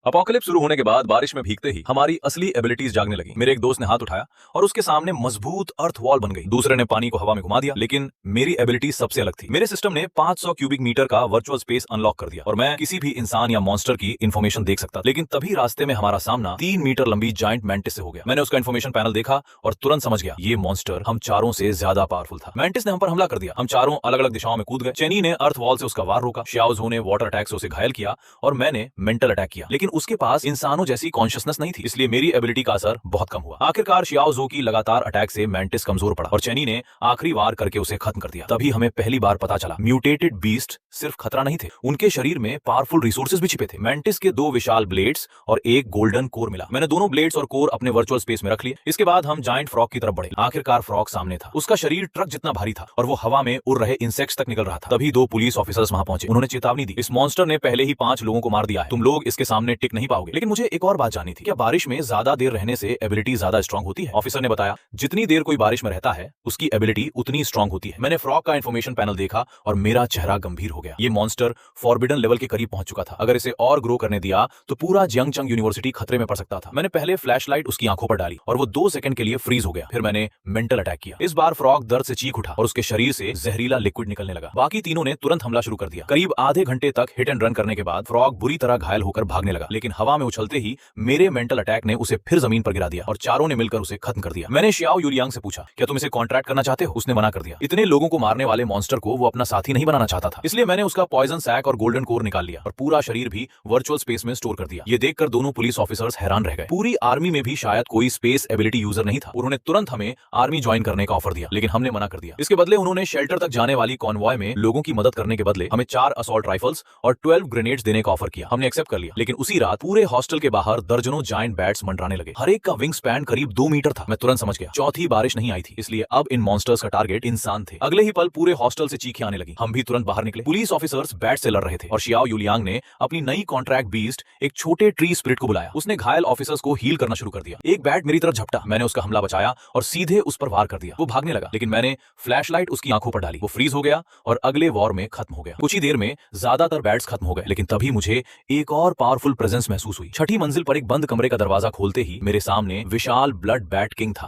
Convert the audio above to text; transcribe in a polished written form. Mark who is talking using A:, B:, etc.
A: Apocalypse शुरू होने के बाद बारिश में भीगते ही हमारी असली एबिलिटीज जागने लगी। मेरे एक दोस्त ने हाथ उठाया और उसके सामने मजबूत अर्थ वॉल बन गई। दूसरे ने पानी को हवा में घुमा दिया, लेकिन मेरी एबिलिटी सबसे अलग थी। मेरे सिस्टम ने 500 क्यूबिक मीटर का वर्चुअल स्पेस अनलॉक कर दिया और मैं किसी भी इंसान या मॉन्स्टर की इन्फॉर्मेशन देख सकता। लेकिन तभी रास्ते में हमारा सामना 3 मीटर लंबी जाइंट मैंटिस से हो गया। मैंने उसका इन्फॉर्मेशन पैनल देखा और तुरंत समझ गया ये मॉन्स्टर हम चारों से ज्यादा पावरफुल था। मैंटिस ने हम पर हमला कर दिया। हम चारों अलग अलग दिशाओं में कूद गए। चेनी ने अर्थ वॉल से उसका वार रोका, शियाओज़ू ने वाटर अटैक से उसे घायल किया और मैंने मेंटल अटैक किया। लेकिन उसके पास इंसानों जैसी कॉन्शियसनेस नहीं थी, इसलिए मेरी एबिलिटी का असर बहुत कम हुआ। आखिरकार शियाओज़ू की लगातार अटैक से मैंटिस कमजोर पड़ा और चेनी ने आखिरी वार करके उसे खत्म कर दिया। तभी हमें पहली बार पता चला म्यूटेटेड बीस्ट सिर्फ खतरा नहीं थे, उनके शरीर में पावरफुल रिसोर्सेज भी छिपे थे। मैंटिस के 2 विशाल ब्लेड्स और एक गोल्डन कोर मिला। मैंने दोनों ब्लेड्स और कोर अपने वर्चुअल स्पेस में रख लिए। इसके बाद हम जायंट फ्रॉग की तरफ बढ़े। आखिरकार फ्रॉग सामने था। उसका शरीर ट्रक जितना भारी था और वो हवा में उड़ रहे इंसेक्ट्स तक निकल रहा था। तभी 2 पुलिस ऑफिसर्स वहां पहुंचे। उन्होंने चेतावनी दी, इस मॉन्स्टर ने पहले ही 5 लोगों को मार दिया है, तुम लोग इसके सामने टिक नहीं पाओगे। लेकिन मुझे एक और बात जाननी थी, क्या बारिश में ज्यादा देर रहने से एबिलिटी ज्यादा स्ट्रांग होती है? ऑफिसर ने बताया, जितनी देर कोई बारिश में रहता है उसकी एबिलिटी उतनी स्ट्रांग होती है। मैंने फ्रॉग का इन्फॉर्मेशन पैनल देखा और मेरा चेहरा गंभीर हो गया। ये मॉन्स्टर फॉरबिडन लेवल के करीब पहुंच चुका था। अगर इसे और ग्रो करने दिया तो पूरा जियांगचंग यूनिवर्सिटी खतरे में पड़ सकता था। मैंने पहले फ्लैशलाइट उसकी आंखों पर डाली और वो 2 सेकंड के लिए फ्रीज हो गया। फिर मैंने मेंटल अटैक किया। इस बार फ्रॉग दर्द से चीख उठा और उसके शरीर से जहरीला लिक्विड निकलने लगा। बाकी तीनों ने तुरंत हमला शुरू कर दिया। करीब आधे घंटे तक हिट एंड रन करने के बाद फ्रॉग बुरी तरह घायल होकर भागने लगा, लेकिन हवा में उछलते ही मेरे मेंटल अटैक ने उसे फिर जमीन पर गिरा दिया और चारों ने मिलकर उसे खत्म कर दिया। मैंने शियाओ यूलियांग से पूछा, क्या तुम इसे कॉन्ट्रैक्ट करना चाहते हो? उसने मना कर दिया। इतने लोगों को मारने वाले मॉन्स्टर को वो अपना साथी नहीं बनाना चाहता था, इसलिए मैंने उसका पॉइजन सैक और गोल्डन कोर निकाल लिया और पूरा शरीर भी वर्चुअल स्पेस में स्टोर कर दिया। ये देखकर दोनों पुलिस ऑफिसर्स हैरान रह गए। पूरी आर्मी में भी शायद कोई स्पेस एबिलिटी यूजर नहीं था। उन्होंने तुरंत हमें आर्मी ज्वाइन करने का ऑफर दिया, लेकिन हमने मना कर दिया। इसके बदले उन्होंने शेल्टर तक जाने वाली कॉन्वॉय में लोगों की मदद करने के बदले हमें 4 असॉल्ट राइफल्स और 12 ग्रेनेड्स देने का ऑफर किया। हमने एक्सेप्ट कर लिया, लेकिन उसी रात पूरे हॉस्टल के बाहर दर्जनों जायंट बैट्स मंडराने लगे। हर एक का विंग स्पैन करीब 2 मीटर था। मैं तुरंत समझ गया, चौथी बारिश नहीं आई थी, इसलिए अब इन मॉन्स्टर्स का टारगेट इंसान थे। अगले ही पल पूरे हॉस्टल से चीखें आने लगी। हम भी तुरंत बाहर निकले। पुलिस ऑफिसर्स बैट से लड़ रहे थे और शियाओ यूलियांग ने अपनी नई कॉन्ट्रैक्ट बीस्ट एक छोटे ट्री स्पिरिट को बुलाया। उसने घायल ऑफिसर्स को हील करना शुरू कर दिया। एक बैट मेरी तरफ झपटा, मैंने उसका हमला बचाया और सीधे उस पर वार कर दिया। वो भागने लगा, लेकिन मैंने फ्लैशलाइट उसकी आंखों पर डाली। वो फ्रीज हो गया और अगले वॉर में खत्म हो गया। कुछ ही देर में ज्यादातर बैट्स खत्म हो गए, लेकिन तभी मुझे एक और पावरफुल प्रेजेंस महसूस हुई। छठी मंजिल पर एक बंद कमरे का दरवाजा खोलते ही मेरे सामने विशाल ब्लड बैट किंग था।